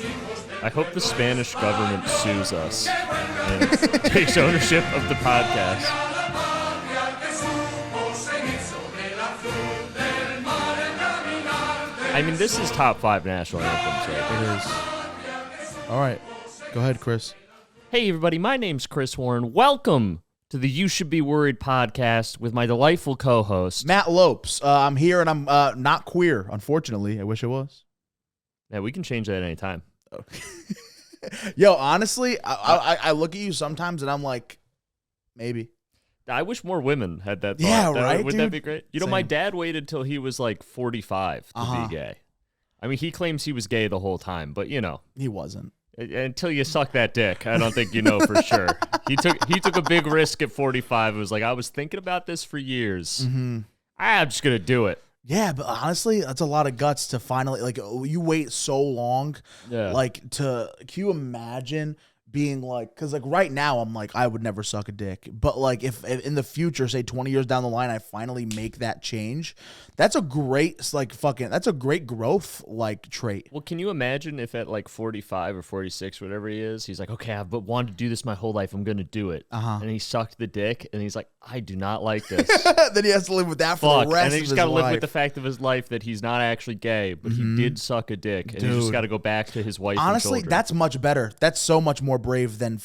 I hope the Spanish government sues us and takes ownership of the podcast. I mean, this is top 5 national anthems, right? It is. All right. Go ahead, Chris. Hey, everybody. My name's Chris Warren. Welcome to the You Should Be Worried podcast with my delightful co-host, Matt Lopes. I'm here, and I'm not queer, unfortunately. I wish I was. Yeah, we can change that anytime. Oh. Yo, honestly, I look at you sometimes, and I'm like, maybe. I wish more women had that thought. Yeah, right, Would dude? that be great? You know, Same. my dad waited till he was like 45 to be gay. I mean, he claims he was gay the whole time, but you know. He wasn't. Until you suck that dick, I don't think you know for sure. He took a big risk at 45. It was like, I was thinking about this for years. Mm-hmm. I'm just going to do it. Yeah, but honestly, that's a lot of guts to finally, like, you wait so long. Yeah. Like, can you imagine being like, because like right now I'm like, I would never suck a dick, but like if in the future, say 20 years down the line, I finally make that change, that's a great that's a great growth like trait. Well, can you imagine if at like 45 or 46, whatever he is, he's like, okay, I've wanted to do this my whole life, I'm gonna do it, and he sucked the dick, and he's like, I do not like this. Then he has to live with that for the rest of his life. And then he's got to live with the fact of his life that he's not actually gay, but he did suck a dick, and he's just got to go back to his wife. Honestly, and children. that's much better. That's so much more brave than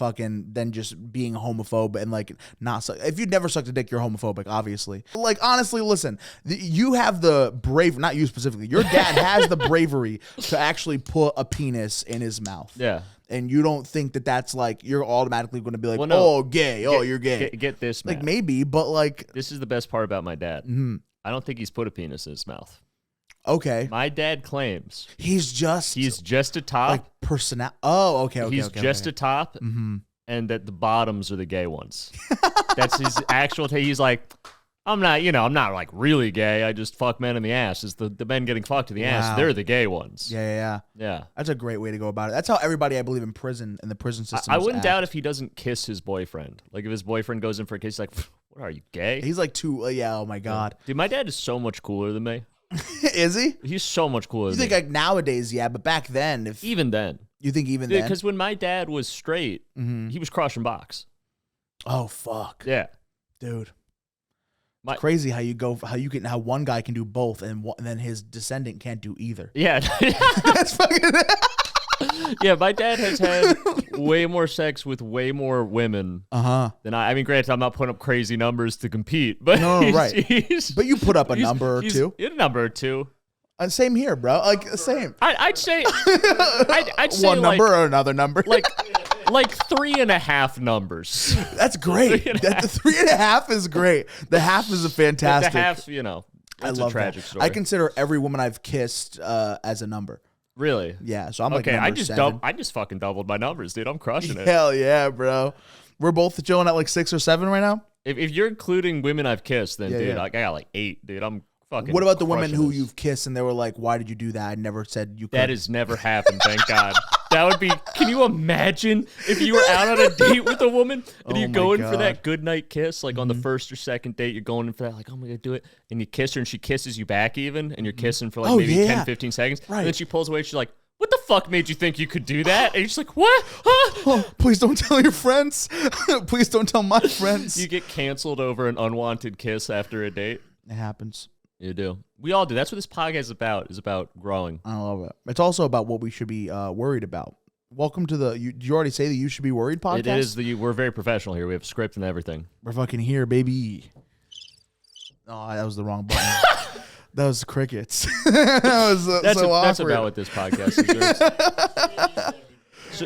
just being homophobe and like not. If you'd never sucked a dick, you're homophobic, obviously. Like honestly, listen, you have the brave. Not you specifically. Your dad has the bravery to actually put a penis in his mouth. Yeah. And you don't think that that's like you're automatically going to be like, well, no. oh, gay, oh, you're gay. Get this, like Matt. maybe, but like this is the best part about my dad. Mm-hmm. I don't think he's put a penis in his mouth. Okay. My dad claims he's just a top. Like personality. Oh, okay. He's just a top, and that the bottoms are the gay ones. That's his actual take. He's like, I'm not like really gay. I just fuck men in the ass. It's the men getting fucked in the ass. They're the gay ones. Yeah. That's a great way to go about it. That's how everybody, I believe, in prison and the prison system. I wouldn't doubt if he doesn't kiss his boyfriend. Like if his boyfriend goes in for a kiss, he's like, what are you, gay? He's like too. Yeah. Oh my God. Dude, my dad is so much cooler than me. Is he? He's so much cooler than me. You think like nowadays, yeah, but back then, even then. You think even then? Because when my dad was straight, he was crushing box. Oh fuck. Yeah, dude. It's crazy how one guy can do both and then his descendant can't do either. Yeah. That's fucking. Yeah, my dad has had way more sex with way more women than I. I mean, granted, I'm not putting up crazy numbers to compete, but no, right. But you put up a number or two. A number or two. Same here, bro. Like same. I'd say. I'd say one number or another number. Like 3.5 numbers. That's great. The 3.5 is great. The half is a fantastic. The half, that's I love a tragic that. story. I consider every woman I've kissed as a number. Really? Yeah. So I'm like okay. number 7. I just fucking doubled my numbers, dude. I'm crushing it. Hell yeah, bro. We're both chilling at like 6 or 7 right now. If you're including women I've kissed, then dude, yeah. I got like 8, dude. I'm fucking. What about the women who you've kissed and they were like, "Why did you do that?" I never said you could. That has never happened, thank God. That would be. Can you imagine if you were out on a date with a woman and you go in for that good night kiss, like on the first or second date, you're going in for that, like, oh my God, do it, and you kiss her and she kisses you back even, and you're kissing for like maybe 10, 15 seconds, right? And then she pulls away. She's like, what the fuck made you think you could do that? And you're just like, what? Huh? Oh, please don't tell your friends. Please don't tell my friends. You get canceled over an unwanted kiss after a date. It happens. You do. We all do. That's what this podcast is about growing. I love it. It's also about what we should be worried about. Welcome to the, did you already say that You Should Be Worried podcast? It is. We're very professional here. We have a script and everything. We're fucking here, baby. Oh, that was the wrong button. That was crickets. That's about what this podcast is.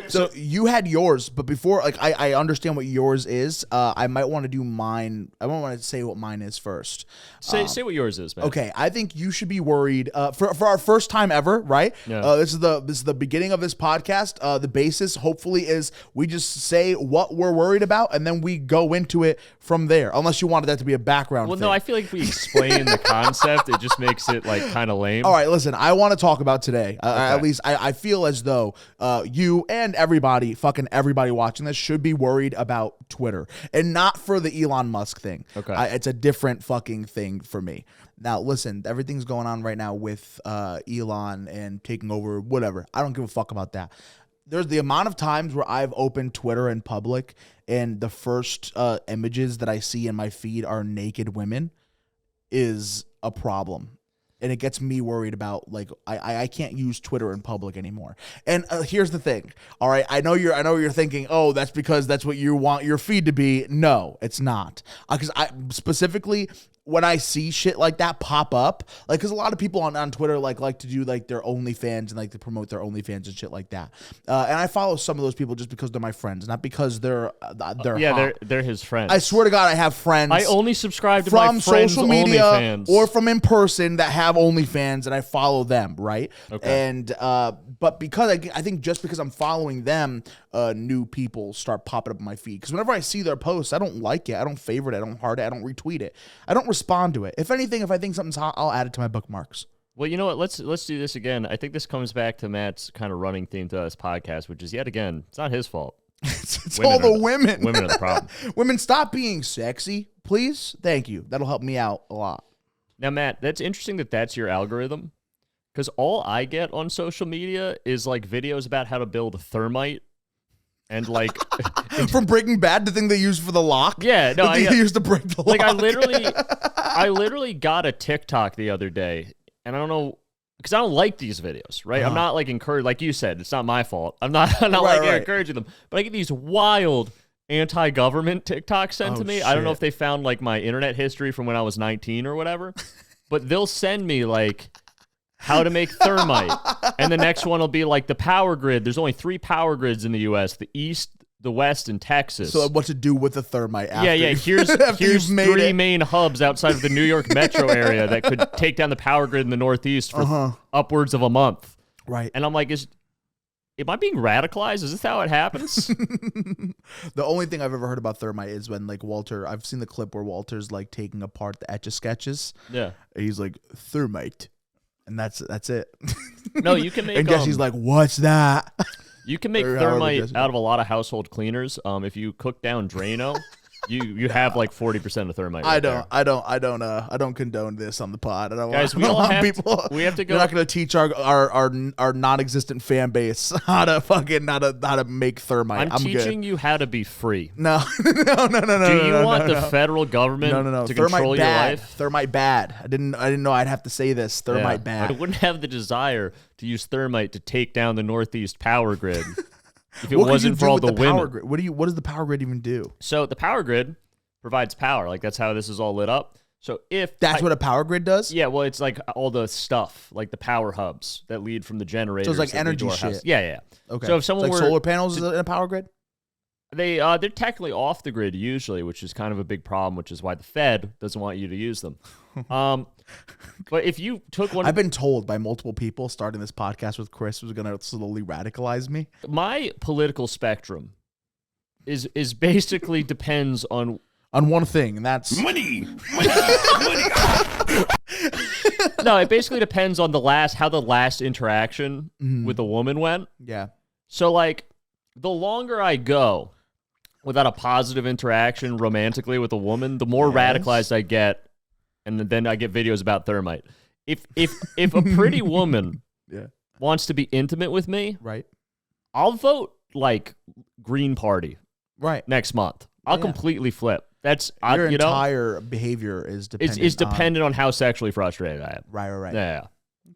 So you had yours, but before, like, I understand what yours is. I might want to do mine. I might want to say what mine is first. Say what yours is, man. Okay, I think you should be worried for our first time ever, right? Yeah. This is the beginning of this podcast. The basis, hopefully, is we just say what we're worried about, and then we go into it from there. Unless you wanted that to be a background. Well, thing. no, I feel like if we explain the concept, it just makes it like kind of lame. All right, listen. I want to talk about today. Okay. At least I feel as though you and fucking everybody watching this should be worried about Twitter, and not for the Elon Musk thing. Okay. It's a different fucking thing for me. Now, listen, everything's going on right now with Elon and taking over whatever. I don't give a fuck about that. There's the amount of times where I've opened Twitter in public and the first images that I see in my feed are naked women is a problem. And it gets me worried about, like, I can't use Twitter in public anymore. And here's the thing. All right, I know you're thinking, oh, that's because that's what you want your feed to be. No, it's not. Because I specifically, when I see shit like that pop up, like, because a lot of people on Twitter like to do like their OnlyFans and like to promote their OnlyFans and shit like that. And I follow some of those people just because they're my friends, not because they're hot. They're his friends. I swear to God, I have friends. I only subscribe to from my friends' social media OnlyFans. or from in person that have OnlyFans, and I follow them, right? Okay. And but because I think just because I'm following them, new people start popping up on my feed. Because whenever I see their posts, I don't like it, I don't favorite it, I don't heart it, I don't retweet it, I don't respond to it. If anything, if I think something's hot, I'll add it to my bookmarks. Well, you know what? Let's do this again. I think this comes back to Matt's kind of running theme to this podcast, which is, yet again, it's not his fault. It's all the women. Women are the problem. Women, stop being sexy, please. Thank you. That'll help me out a lot. Now, Matt, that's interesting that that's your algorithm, because all I get on social media is like videos about how to build thermite. And like from Breaking Bad, the thing they use for the lock. Yeah, no, they used to break the lock. Like I literally got a TikTok the other day, and I don't know, because I don't like these videos, right? I'm not like encouraged, like you said, it's not my fault. I'm not encouraging them, but I get these wild anti-government TikToks sent to me. Shit. I don't know if they found like my internet history from when I was 19 or whatever, but they'll send me like how to make thermite. And the next one will be like the power grid. There's only 3 power grids in the U.S., the East, the West, and Texas. So what to do with the thermite after? Yeah. Here's 3 main hubs outside of the New York metro area that could take down the power grid in the Northeast for upwards of a month. Right. And I'm like, am I being radicalized? Is this how it happens? The only thing I've ever heard about thermite is when like I've seen the clip where Walter's like taking apart the Etch-a-Sketches. Yeah. And he's like, thermite. And that's it. No, you can make. And Jesse's like, "What's that?" You can make thermite out of a lot of household cleaners. If you cook down Drano, you have like 40% of thermite. I don't condone this on the pod. Guys, we have to go. You're not going to teach our non-existent fan base how to make thermite. I'm teaching you how to be free. No. Do you want the federal government to control your life? Thermite bad. I didn't know I'd have to say this. Thermite bad. I wouldn't have the desire to use thermite to take down the Northeast power grid. If it wasn't for all the women. What does the power grid even do? So the power grid provides power. Like, that's how this is all lit up. So if that's what a power grid does? Yeah, well, it's like all the stuff, like the power hubs that lead from the generators. So it's like energy shit. House. Yeah. Okay. So if someone like solar panels in a power grid? They're technically off the grid usually, which is kind of a big problem, which is why the Fed doesn't want you to use them. But if you took one, I've been told by multiple people starting this podcast with Chris was going to slowly radicalize me. My political spectrum is basically depends on one thing, and that's money. No, it basically depends on how the last interaction with a woman went. Yeah. So like, the longer I go without a positive interaction romantically with a woman, the more radicalized I get, and then I get videos about thermite. If a pretty woman wants to be intimate with me, right, I'll vote like Green Party next month. I'll completely flip. That's your entire behavior is dependent. It's dependent on how sexually frustrated I am. Right. Yeah.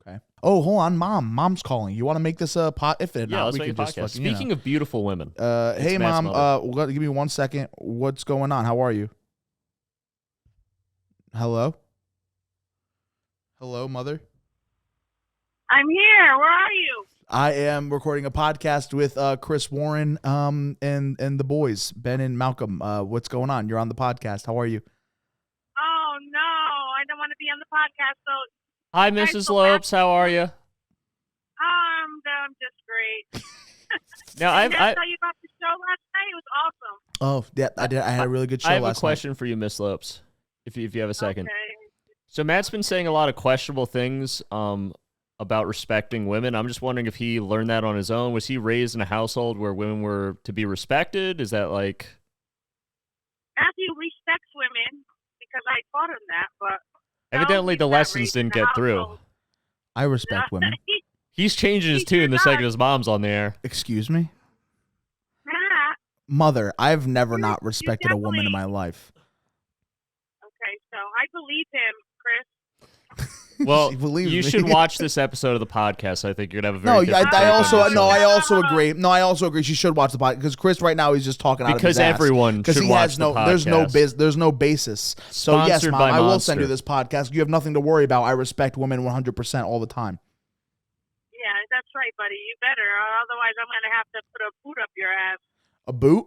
Okay. Oh, hold on, Mom's calling. You want to make this a pot? If it not, let's we make can a just podcast. fucking, Speaking of beautiful women, hey Mom, give me 1 second. What's going on? How are you? Hello, Mother. I'm here. Where are you? I am recording a podcast with Chris Warren, and the boys, Ben and Malcolm. What's going on? You're on the podcast. How are you? Oh no, I don't want to be on the podcast. So. Hi, Mrs. Lopes. How are you? I'm just great. Now, that's how you got the show last night. It was awesome. Oh, yeah, I did. I had a really good show last night. I have a question for you, Miss Lopes, if you have a second. Okay. So Matt's been saying a lot of questionable things about respecting women. I'm just wondering if he learned that on his own. Was he raised in a household where women were to be respected? Is that like... Matthew respects women because I taught him that, but evidently the lessons didn't get through. I respect women. He's changing his tune the second his mom's on the air. Excuse me? Mother, I've never not respected a woman in my life. Okay, so I believe him, Chris. Well, you should watch this episode of the podcast. I think you're gonna have a very I also agree. No, I also agree. She should watch the podcast because Chris right now he's just talking out of his ass. Because everyone should watch the podcast. There's no basis. So yes, Mom, I will send you this podcast. You have nothing to worry about. I respect women 100% all the time. Yeah, that's right, buddy. You better. Otherwise, I'm gonna have to put a boot up your ass. A boot?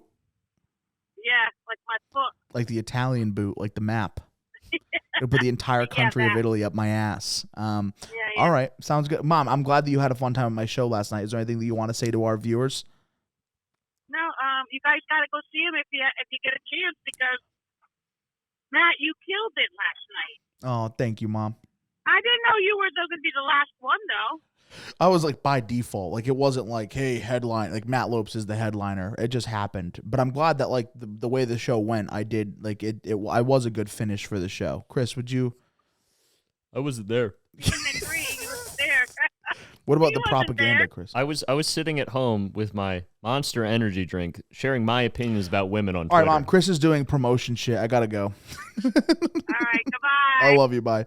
Yeah, like my foot. Like the Italian boot, like the map. It'll put the entire country of Italy up my ass. All right, sounds good. Mom, I'm glad that you had a fun time on my show last night. Is there anything that you want to say to our viewers? No, you guys got to go see him if you get a chance because, Matt, you killed it last night. Oh, thank you, Mom. I didn't know you were going to be the last one, though. I was like by default. Like it wasn't like, hey, headline. Like Matt Lopes is the headliner. It just happened. But I'm glad that like the way the show went, I did like it. I was a good finish for the show. Chris, would you? I wasn't there. You were there. What about the propaganda, Chris? I was sitting at home with my Monster Energy drink, sharing my opinions about women on Twitter. All right, Mom. Chris is doing promotion shit. I gotta go. All right, goodbye. I love you. Bye.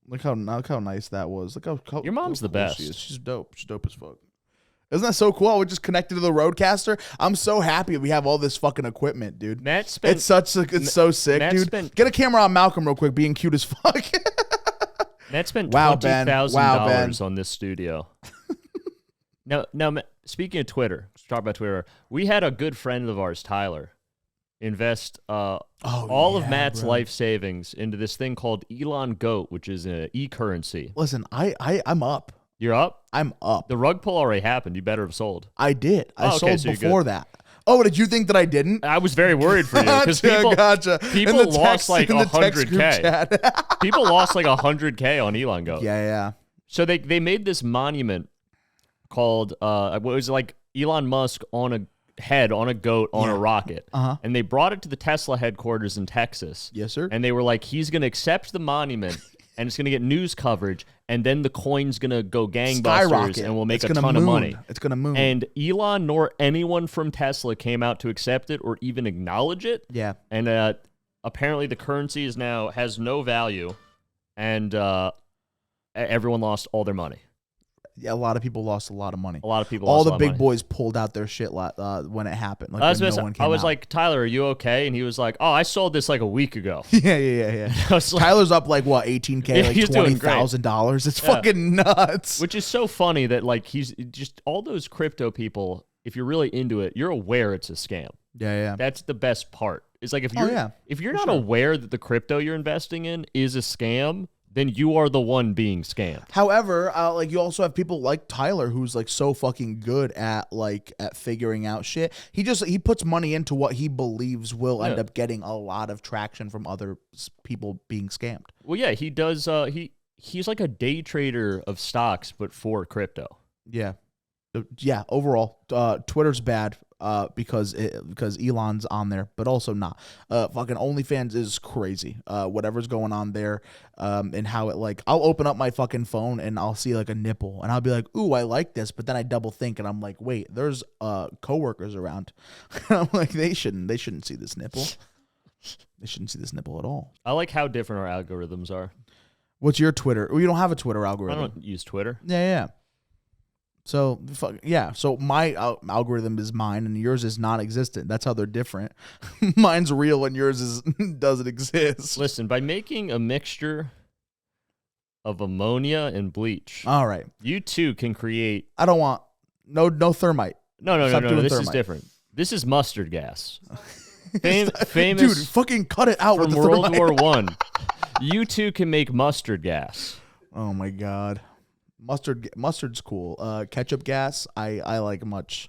Look how nice that was. Look how your mom's the best. She is. She's dope. She's dope as fuck. Isn't that so cool? We're just connected to the Roadcaster. I'm so happy we have all this fucking equipment, dude. Matt spent. It's so sick, Matt dude. Get a camera on Malcolm real quick, being cute as fuck. Matt spent $20,000 on this studio. Now, speaking of Twitter, let's talk about Twitter. We had a good friend of ours, Tyler, invest all of Matt's life savings into this thing called Elon Goat, which is an e-currency. Listen, I'm up. You're up? I'm up. The rug pull already happened. You better have sold. I did. I sold before that. Oh, did you think that I didn't? I was very worried for you because people lost like 100K. People lost like 100K on Elon Goat. Yeah. So they made this monument called what was like Elon Musk on a head on a goat on a rocket. And they brought it to the Tesla headquarters in Texas. Yes, sir. And they were like, he's going to accept the monument and it's going to get news coverage and then the coin's going to go gangbusters and we'll make a ton of money. It's going to moon. And Elon nor anyone from Tesla came out to accept it or even acknowledge it. Yeah. And apparently the currency has no value and everyone lost all their money. Yeah, a lot of people lost a lot of money. All the big boys pulled out their shit when it happened. Like, I was like, Tyler, are you okay? And he was like, oh, I sold this like a week ago. Yeah. Tyler's up like what, $18K, like $20,000. It's fucking nuts. Which is so funny that like he's just all those crypto people. If you're really into it, you're aware it's a scam. Yeah. That's the best part. It's like if you're not aware that the crypto you're investing in is a scam, then you are the one being scammed. However, like you also have people like Tyler who's like so fucking good at figuring out shit. He puts money into what he believes will end up getting a lot of traction from other people being scammed. Well, yeah, he does. He's like a day trader of stocks, but for crypto. Yeah. Overall, Twitter's bad. Because Elon's on there, but also not. Fucking OnlyFans is crazy. Whatever's going on there, and how it like I'll open up my fucking phone and I'll see like a nipple and I'll be like, ooh, I like this, but then I double think and I'm like, wait, there's coworkers around. I'm like, they shouldn't see this nipple. They shouldn't see this nipple at all. I like how different our algorithms are. What's your Twitter? Well, you don't have a Twitter algorithm. I don't use Twitter. Yeah. So, So my algorithm is mine and yours is non-existent. That's how they're different. Mine's real and yours doesn't exist. Listen, by making a mixture of ammonia and bleach, all right, you too can create. I don't want no thermite. No. This is different. This is mustard gas. Famous, dude. Fucking cut it out from with the World thermite. War I. You too can make mustard gas. Oh my god. Mustard's cool. Ketchup gas, I like much.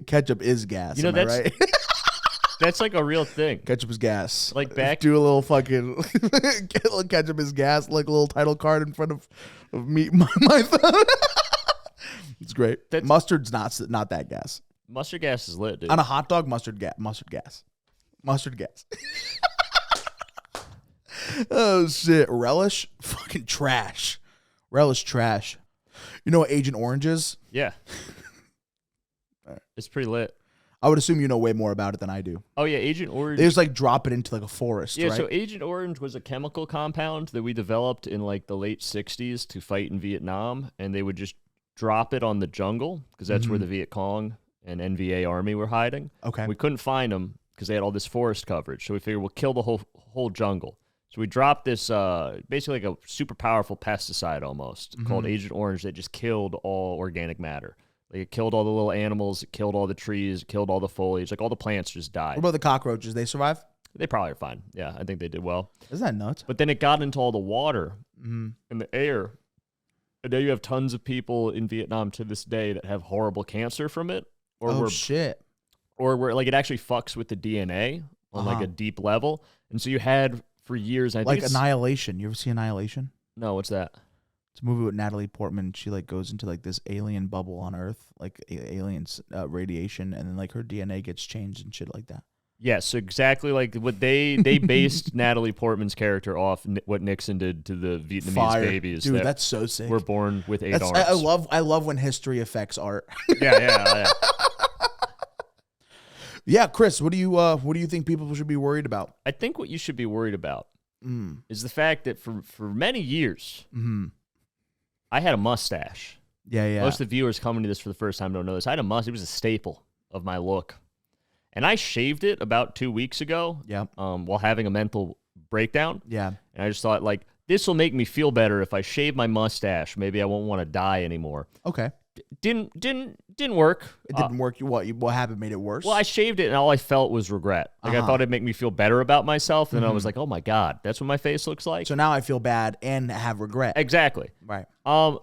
Ketchup is gas. You know, right? That's like a real thing. Ketchup is gas. Like back, do a little fucking ketchup is gas, like a little title card in front of me. My thumb. It's great. Mustard's not that gas. Mustard gas is lit, dude. On a hot dog, mustard gas. Oh shit, relish, fucking trash. Relish trash. You know what Agent Orange is? Yeah. It's pretty lit. I would assume you know way more about it than I do. Oh yeah, Agent Orange. They just like drop it into like a forest. Yeah, right? so Agent Orange was a chemical compound that we developed in like the late '60s to fight in Vietnam, and they would just drop it on the jungle because that's where the Viet Cong and NVA army were hiding. Okay. We couldn't find them because they had all this forest coverage, so we figured we'll kill the whole jungle. So we dropped this basically like a super powerful pesticide almost called Agent Orange that just killed all organic matter. Like it killed all the little animals, it killed all the trees, it killed all the foliage, like all the plants just died. What about the cockroaches? They survive? They probably are fine. Yeah, I think they did well. Isn't that nuts? But then it got into all the water and the air. And now you have tons of people in Vietnam to this day that have horrible cancer from it. Or shit. Or where like it actually fucks with the DNA on like a deep level. And so you had for years, I think Annihilation. You ever see Annihilation? No, what's that? It's a movie with Natalie Portman. She like goes into like this alien bubble on Earth, like aliens radiation, and then like her DNA gets changed and shit like that. Yes, exactly like what they based Natalie Portman's character off what Nixon did to the Vietnamese babies. Dude, that's so sick. Were born with 8 arms. I love when history affects art. Yeah. Yeah, Chris, what do you think people should be worried about? I think what you should be worried about is the fact that for many years, I had a mustache. Yeah. Most of the viewers coming to this for the first time don't know this. I had a mustache. It was a staple of my look. And I shaved it about 2 weeks ago while having a mental breakdown. Yeah. And I just thought, like, this will make me feel better if I shave my mustache. Maybe I won't want to die anymore. Okay. Didn't work. It didn't work. What happened made it worse? Well, I shaved it, and all I felt was regret. Like, I thought it'd make me feel better about myself, and then I was like, oh, my God, that's what my face looks like? So now I feel bad and have regret. Exactly. Right.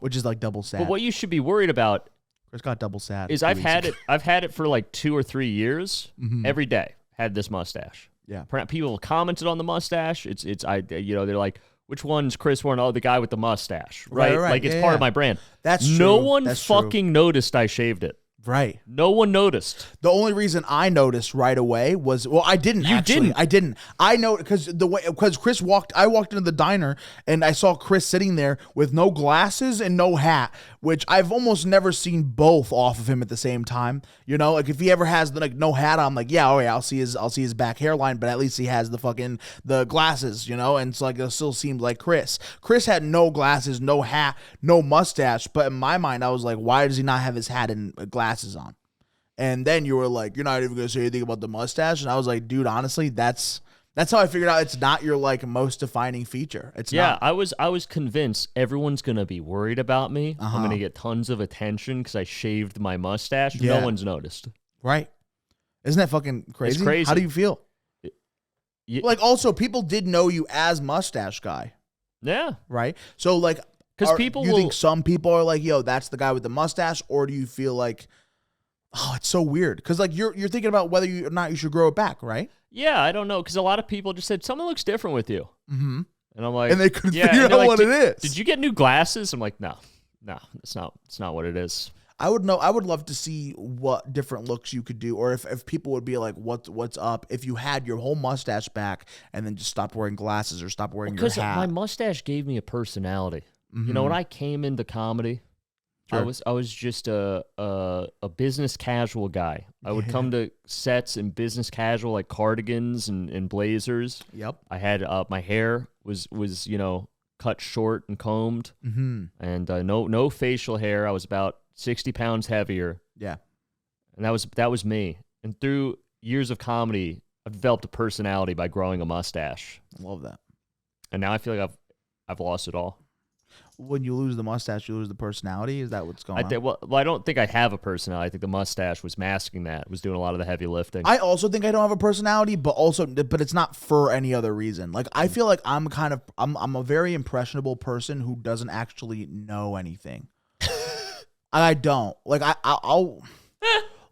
Which is like double sad. But what you should be worried about Chris got double sad. Is I've had it for like 2 or 3 years. Every day had this mustache. Yeah. People commented on the mustache. They're like, which one's Chris Warren? Oh, the guy with the mustache, right? Like it's part of my brand. That's true. No one fucking noticed I shaved it. Right. No one noticed. The only reason I noticed right away was, well, I didn't. I didn't. I know because I walked into the diner and I saw Chris sitting there with no glasses and no hat, which I've almost never seen both off of him at the same time. You know, like if he ever has like no hat on, I'm like, yeah, I'll see his back hairline, but at least he has the glasses, you know, and it's like it still seemed like Chris. Chris had no glasses, no hat, no mustache, but in my mind, I was like, why does he not have his hat and glasses on? And then you were like, you're not even gonna say anything about the mustache, and I was like, dude, honestly, that's how I figured out it's not your like most defining feature. It's not. I was convinced everyone's gonna be worried about me. I'm gonna get tons of attention because I shaved my mustache. Yeah. No one's noticed. Right? Isn't that fucking crazy? It's crazy. How do you feel? Like also, people did know you as mustache guy. Yeah. Right. So like, because people you think some people are like, yo, that's the guy with the mustache, or do you feel like, oh, it's so weird? Because like you're thinking about whether or not you should grow it back, right? Yeah, I don't know, because a lot of people just said something looks different with you. Mm-hmm. And I'm like, and they couldn't figure out like, what it is. Did you get new glasses? I'm like, no, it's not what it is. I would love to see what different looks you could do, or if people would be like, what's up if you had your whole mustache back and then just stopped wearing glasses or stopped wearing your hat. Because my mustache gave me a personality. You know, when I came into comedy, sure. I was just a business casual guy. I would come to sets in business casual, like cardigans and blazers. Yep. I had my hair was cut short and combed, and no facial hair. I was about 60 pounds heavier. Yeah, and that was me. And through years of comedy, I've developed a personality by growing a mustache. I love that. And now I feel like I've lost it all. When you lose the mustache, you lose the personality? Is that what's going on? Well, I don't think I have a personality. I think the mustache was masking that. It was doing a lot of the heavy lifting. I also think I don't have a personality, but it's not for any other reason. Like I feel like I'm a very impressionable person who doesn't actually know anything. I don't. Like I'll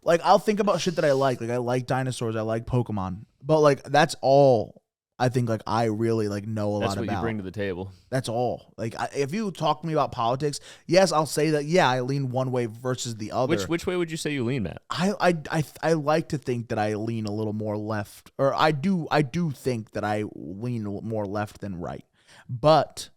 like I'll think about shit that I like. Like I like dinosaurs, I like Pokemon, but like that's all. I think like I really like know a lot about. That's what you bring to the table. That's all. Like if you talk to me about politics, yes, I'll say that. Yeah, I lean one way versus the other. Which way would you say you lean, Matt? I like to think that I lean a little more left, or I do think that I lean more left than right. But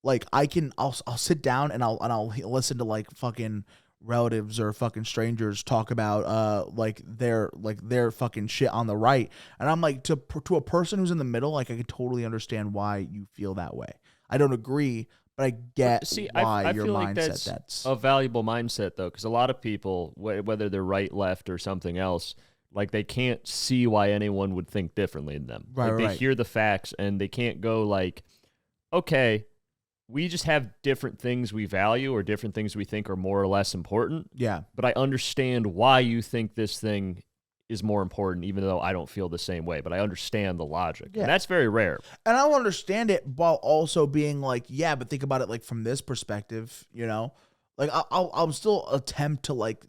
like I'll sit down and I'll listen to like fucking relatives or fucking strangers talk about like their fucking shit on the right, and I'm like, to a person who's in the middle, like I can totally understand why you feel that way. I don't agree, but I get why your feel mindset. Like that's a valuable mindset though, because a lot of people, whether they're right, left, or something else, like they can't see why anyone would think differently than them. Right, like they hear the facts and they can't go like, okay, we just have different things we value or different things we think are more or less important. Yeah. But I understand why you think this thing is more important, even though I don't feel the same way. But I understand the logic. Yeah. And that's very rare. And I'll understand it while also being like, yeah, but think about it like from this perspective, you know? Like I'll still attempt to like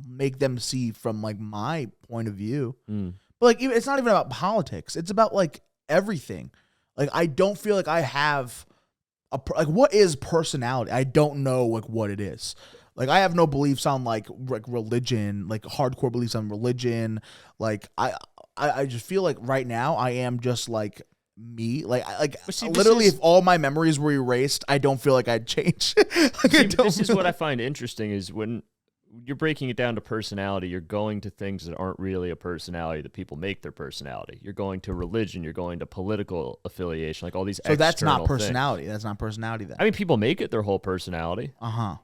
make them see from like my point of view. But like it's not even about politics. It's about like everything. Like I don't feel like I have like what is personality? I don't know like what it is. Like I have no beliefs on like religion, like hardcore beliefs on religion. Like I just feel like right now I am just like me. Like literally, if all my memories were erased, I don't feel like I'd change. This is what I find interesting is when you're breaking it down to personality, you're going to things that aren't really a personality that people make their personality. You're going to religion, you're going to political affiliation, like all these external that's not personality. things. That's not personality then. I mean, people make it their whole personality. Uh-huh.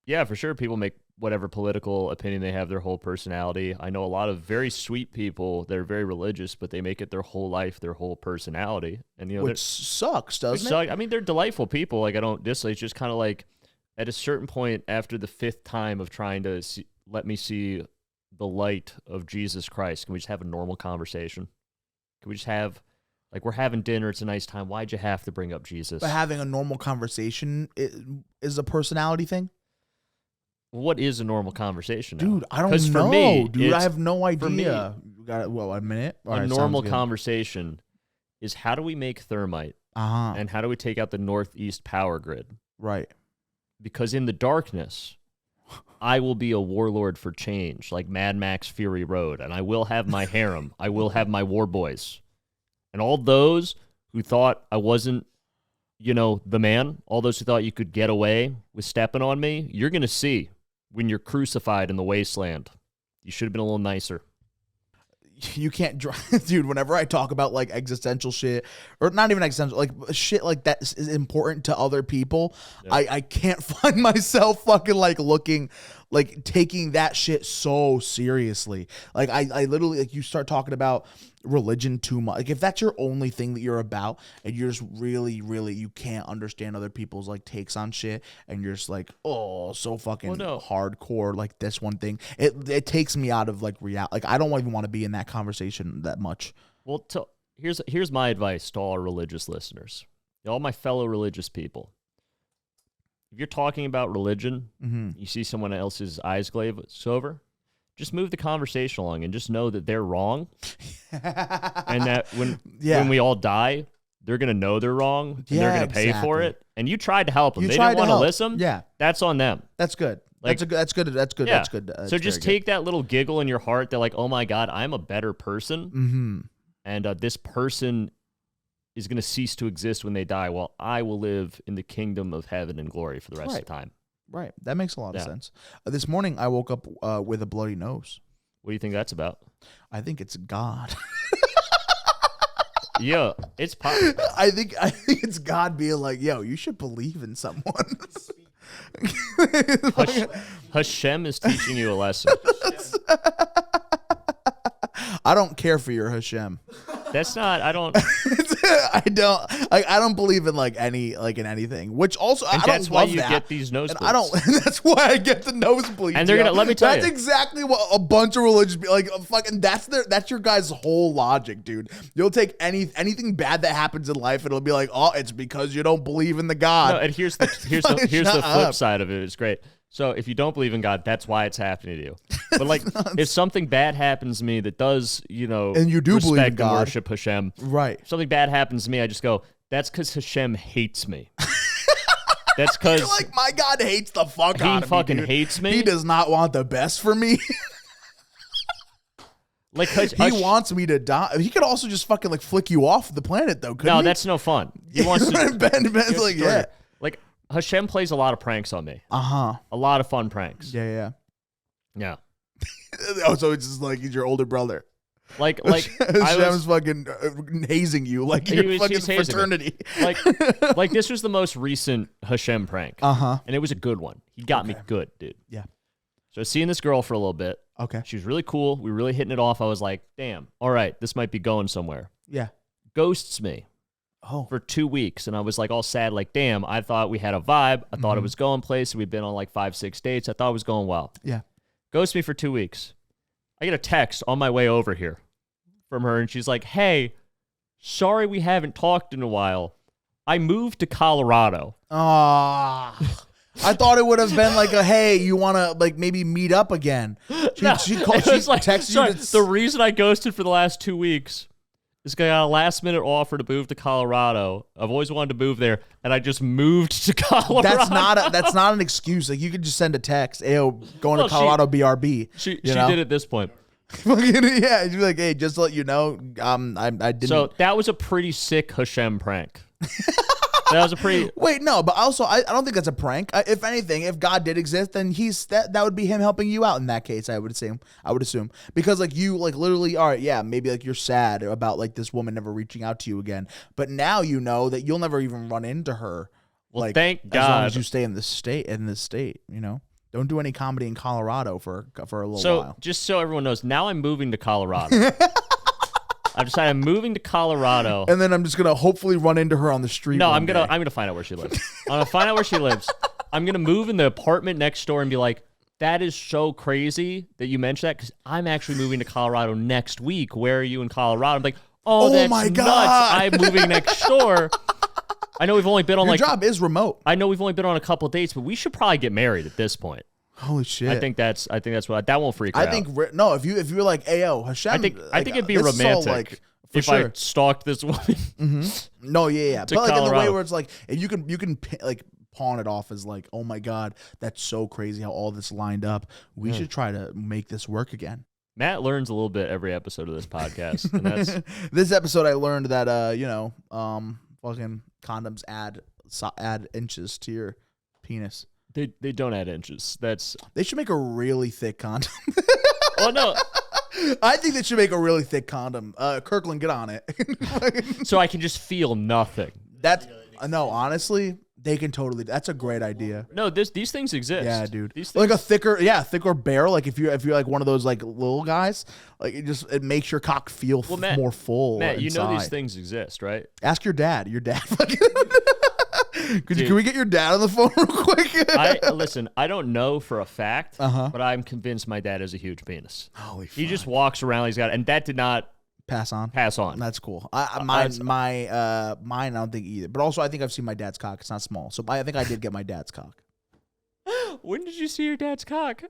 Yeah, for sure. People make whatever political opinion they have their whole personality. I know a lot of very sweet people that are very religious, but they make it their whole life, their whole personality. And you know, which sucks, doesn't it? I mean, they're delightful people. Like I don't dislike. It's just kind of like at a certain point after the 5th time of trying to let me see the light of Jesus Christ, can we just have a normal conversation? Can we just have, like, we're having dinner, it's a nice time. Why'd you have to bring up Jesus? But having a normal conversation is a personality thing? What is a normal conversation now? Dude, I don't know. For me, dude, I have no idea. For me, you got a minute? All a normal conversation is how do we make Thermite? And how do we take out the Northeast power grid? Right. Because in the darkness, I will be a warlord for change, like Mad Max Fury Road, and I will have my harem. I will have my war boys. And all those who thought I wasn't, you know, the man, all those who thought you could get away with stepping on me, you're going to see when you're crucified in the wasteland. You should have been a little nicer. You can't, dude, whenever I talk about like existential shit, or not even existential, like shit like that is important to other people, yeah. I can't find myself fucking like looking, like taking that shit so seriously. Like I literally, like you start talking about religion too much. Like if that's your only thing that you're about and you're just really, you can't understand other people's like takes on shit and you're just like, oh, so fucking hardcore, like this one thing. It takes me out of like reality. Like I don't even want to be in that conversation that much. Well, here's my advice to all our religious listeners, all my fellow religious people. If you're talking about religion, you see someone else's eyes glaze over, just move the conversation along and just know that they're wrong. And that when we all die, they're going to know they're wrong. And they're going to pay for it. And you tried to help them. They didn't want to listen. Yeah. That's on them. That's good. Like, that's good. Yeah. That's good. So just take that little giggle in your heart. They're like, oh my God, I'm a better person. And this person is going to cease to exist when they die, while I will live in the kingdom of heaven and glory for the rest of the time. Right. That makes a lot of sense. This morning, I woke up with a bloody nose. What do you think that's about? I think it's God. Yeah, it's possible. I think it's God being like, yo, you should believe in someone. Hashem is teaching you a lesson. I don't care for your Hashem. That's not. I don't. I don't believe in like in anything. Which also, and I that's don't why love you that. Get these nosebleeds. And I don't. That's why I get the nosebleeds. And they're gonna let me tell you. That's exactly what a bunch of religious like fucking. That's your guys' whole logic, dude. You'll take anything bad that happens in life, and it'll be like, oh, it's because you don't believe in the God. No, and here's the flip side of it. It's great. So if you don't believe in God, that's why it's happening to you. But like, if something bad happens to me that does, and you do respect believe in and God, worship Hashem, right? If something bad happens to me, I just go, that's because Hashem hates me. That's because You're like, my God hates the fuck out of me. He fucking dude. hates me. He does not want the best for me. Like he wants me to die. He could also just fucking like flick you off the planet, though. No, he? that's no fun. He wants to. Ben's like, yeah. Like Hashem plays a lot of pranks on me. A lot of fun pranks. Yeah. Oh, so it's just like he's your older brother. Like Hashem's fucking hazing you like your fucking fraternity. Like this was the most recent Hashem prank. And it was a good one. He got me good, dude. Yeah. So I was seeing this girl for a little bit. Okay. She was really cool. We were really hitting it off. I was like, damn, all right, this might be going somewhere. Yeah. Ghosts me. For 2 weeks. And I was like all sad, like, damn, I thought we had a vibe. I thought it was going places. We'd been on like 5-6 dates. I thought it was going well. Yeah. Ghosts me for 2 weeks. I get a text on my way over here from her, and she's like, hey, sorry we haven't talked in a while. I moved to Colorado. I thought it would have been like a, hey, you want to like maybe meet up again. She texted you. The reason I ghosted for the last 2 weeks is I got a last minute offer to move to Colorado. I've always wanted to move there, and I just moved to Colorado. That's not an excuse. Like you could just send a text, "Ayo, going to Colorado, BRB." She did at this point. Yeah, she'd be like, "Hey, just to let you know, I didn't." So that was a pretty sick Hashem prank. That was a pretty. Wait, no, but also I don't think that's a prank. If anything, if God did exist, then that would be him helping you out in that case. I would assume because like you like literally, all right, yeah, maybe like you're sad about like this woman never reaching out to you again, but now you know that you'll never even run into her. Well, like, thank God. As long as you stay in this state, you know. Don't do any comedy in Colorado for a little while. So just so everyone knows, now I'm moving to Colorado. I've decided I'm moving to Colorado. And then I'm just gonna hopefully run into her on the street. No, I'm gonna find out where she lives. I'm gonna find out where she lives. I'm gonna move in the apartment next door and be like, that is so crazy that you mentioned that because I'm actually moving to Colorado next week. Where are you in Colorado? I'm like, oh that's my God. nuts. I'm moving next door. I know we've only been on Your job is remote. I know we've only been on a couple dates, but we should probably get married at this point. Holy shit! I think that's what that won't freak her out. I think no. If you were like, "Ayo, Hashem," I think it'd be romantic if I stalked this woman. No, yeah. But like Colorado. in the way where it's like, if you can like pawn it off as like, oh my God, that's so crazy how all this lined up. We should try to make this work again. Matt learns a little bit every episode of this podcast, and that's this episode. I learned that fucking condoms add inches to your penis. They don't add inches. They should make a really thick condom. Oh no. I think they should make a really thick condom. Kirkland, get on it. So I can just feel nothing. No, honestly, they can totally. That's a great idea. No, these things exist. Yeah, dude. These things, like a thicker barrel. Like if you're like one of those like little guys, like it makes your cock feel more full. Matt, you know inside. these things exist, right? Ask your dad. Your dad. Can we get your dad on the phone real quick? Listen, I don't know for a fact, but I'm convinced my dad has a huge penis. Holy fuck. He just walks around. He's got, and that did not pass on. That's cool. Mine, I don't think either. But also, I think I've seen my dad's cock. It's not small, so I think I did get my dad's cock. When did you see your dad's cock?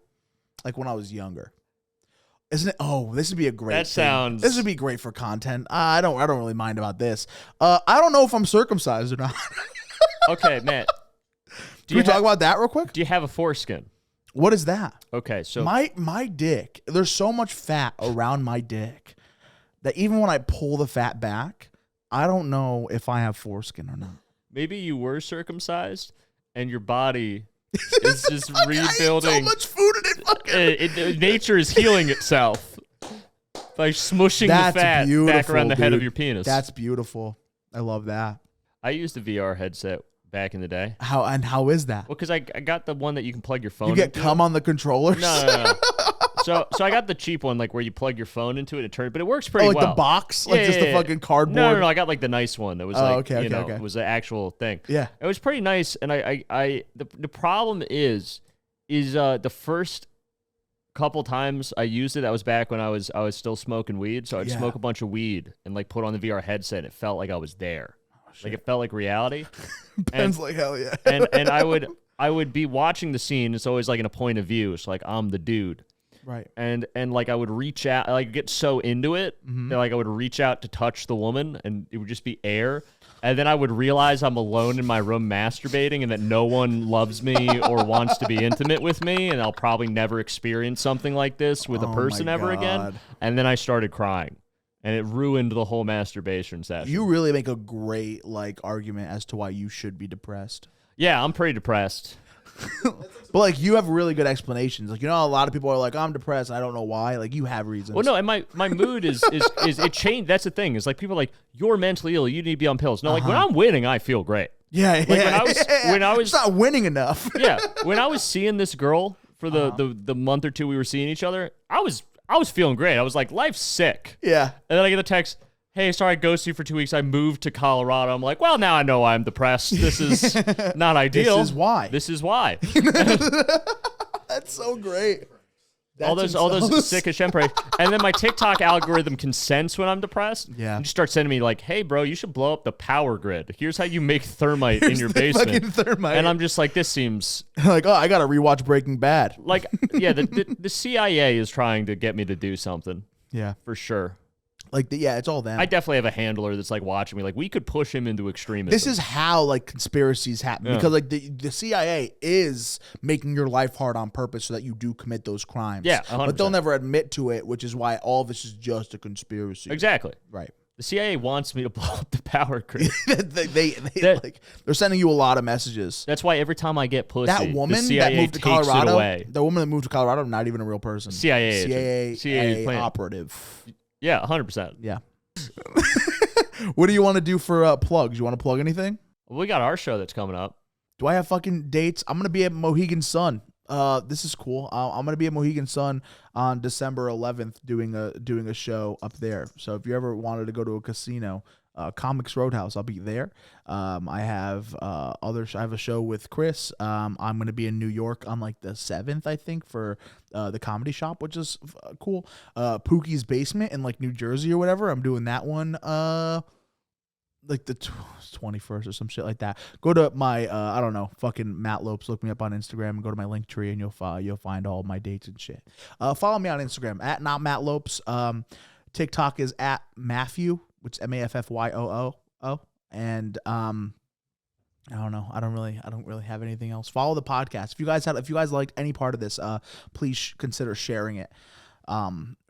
Like when I was younger. Isn't it? Oh, this would be a great. This would be great for content. I don't really mind about this. I don't know if I'm circumcised or not. Okay, Matt. Can we talk about that real quick? Do you have a foreskin? What is that? Okay, so my dick. There's so much fat around my dick that even when I pull the fat back, I don't know if I have foreskin or not. Maybe you were circumcised and your body is just rebuilding. I eat so much food and nature is healing itself by smushing the fat back around the head of your penis. That's beautiful. I love that. I used a VR headset back in the day. How is that? Well, because I got the one that you can plug your phone. You get cum on the controllers? No. So I got the cheap one, like where you plug your phone into it and turn it, but it works pretty well. Like the box, like just the fucking cardboard. No. I got like the nice one that was it was the actual thing. Yeah, it was pretty nice. And the problem is the first couple times I used it, that was back when I was still smoking weed. So I'd smoke a bunch of weed and like put on the VR headset. And it felt like I was there. Like it felt like reality. Ben's like, hell yeah. and I would I would be watching the scene. It's always like in a point of view. It's like I'm the dude. Right. And like I would reach out, like get so into it that like I would reach out to touch the woman, and it would just be air. And then I would realize I'm alone in my room masturbating, and that no one loves me or wants to be intimate with me, and I'll probably never experience something like this with a person ever again. And then I started crying, and it ruined the whole masturbation session. You really make a great like argument as to why you should be depressed. Yeah, I'm pretty depressed. But like you have really good explanations. Like, you know, a lot of people are like, I'm depressed and I don't know why. Like, you have reasons. Well, no, and my mood is it changed. That's the thing. Is like people are like, you're mentally ill, you need to be on pills. No, like when I'm winning, I feel great. Yeah, like when I was it's not winning enough. Yeah, when I was seeing this girl for the month or two we were seeing each other, I was feeling great. I was like, life's sick. Yeah. And then I get a text, hey, sorry I ghosted you for 2 weeks. I moved to Colorado. I'm like, well, now I know I'm depressed. This is not ideal. This is why. This is why. That's so great. All those sick as shempre. And then my TikTok algorithm can sense when I'm depressed. Yeah. And just start sending me like, hey, bro, you should blow up the power grid. Here's how you make thermite in your basement. Fucking thermite. And I'm just like, this seems like, oh, I got to rewatch Breaking Bad. like, yeah, the CIA is trying to get me to do something. Yeah. For sure. Like, yeah, it's all them. I definitely have a handler that's like watching me. Like, we could push him into extremism. This is how like conspiracies happen because like the CIA is making your life hard on purpose so that you do commit those crimes. Yeah, 100%. But they'll never admit to it, which is why all this is just a conspiracy. Exactly. Right. The CIA wants me to blow up the power grid. they're sending you a lot of messages. That's why every time I get pussy, That woman the CIA that moved to takes Colorado, it away. the woman that moved to Colorado, not even a real person. CIA operative. Yeah, 100%. Yeah. What do you want to do for plugs? You want to plug anything? Well, we got our show that's coming up. Do I have fucking dates? I'm gonna be at Mohegan Sun. This is cool. I'm gonna be at Mohegan Sun on December 11th doing a show up there. So if you ever wanted to go to a casino, Comics Roadhouse, I'll be there. I have I have a show with Chris. I'm gonna be in New York on like the 7th, I think, for the Comedy Shop, which is cool. Pookie's Basement in like New Jersey or whatever. I'm doing that one. Like the 21st or some shit like that. Go to my I don't know, fucking Matt Lopes. Look me up on Instagram and go to my link tree and you'll find all my dates and shit. Follow me on Instagram at not Matt Lopes. TikTok is at Matthew, which is MAFFYOO. And I don't know. I don't really have anything else. Follow the podcast. If you guys liked any part of this, please consider sharing it.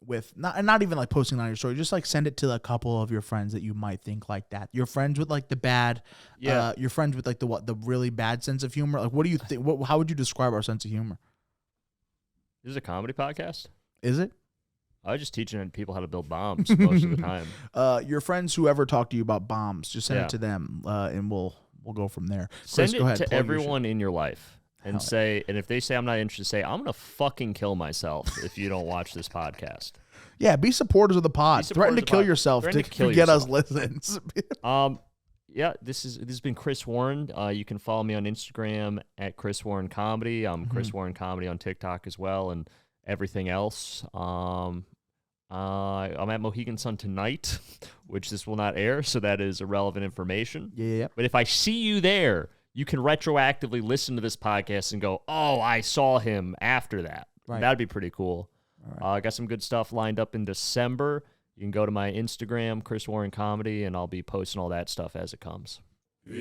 With not even like posting it on your story, just like send it to a couple of your friends that you might think like that. Your friends with like the bad, your friends with like the really bad sense of humor. Like, what do you think? How would you describe our sense of humor? This is a comedy podcast. Is it? I was just teaching people how to build bombs most of the time. Your friends who ever talk to you about bombs, just send it to them, and we'll go from there. Send Chris, it go ahead, to everyone in your life. And and if they say I'm not interested, say I'm gonna fucking kill myself if you don't watch this podcast. Yeah, be supporters of the pod. Threaten to kill yourself to get us listens. Yeah, this has been Chris Warren. You can follow me on Instagram at Chris Warren Comedy. I'm Chris Warren Comedy on TikTok as well, and everything else. I'm at Mohegan Sun tonight, which this will not air, so that is irrelevant information. Yeah. But if I see you there, you can retroactively listen to this podcast and go, oh, I saw him after that. Right. That'd be pretty cool. Right. I got some good stuff lined up in December. You can go to my Instagram, Chris Warren Comedy, and I'll be posting all that stuff as it comes. Thank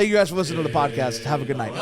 you guys for listening to the podcast. Have a good night.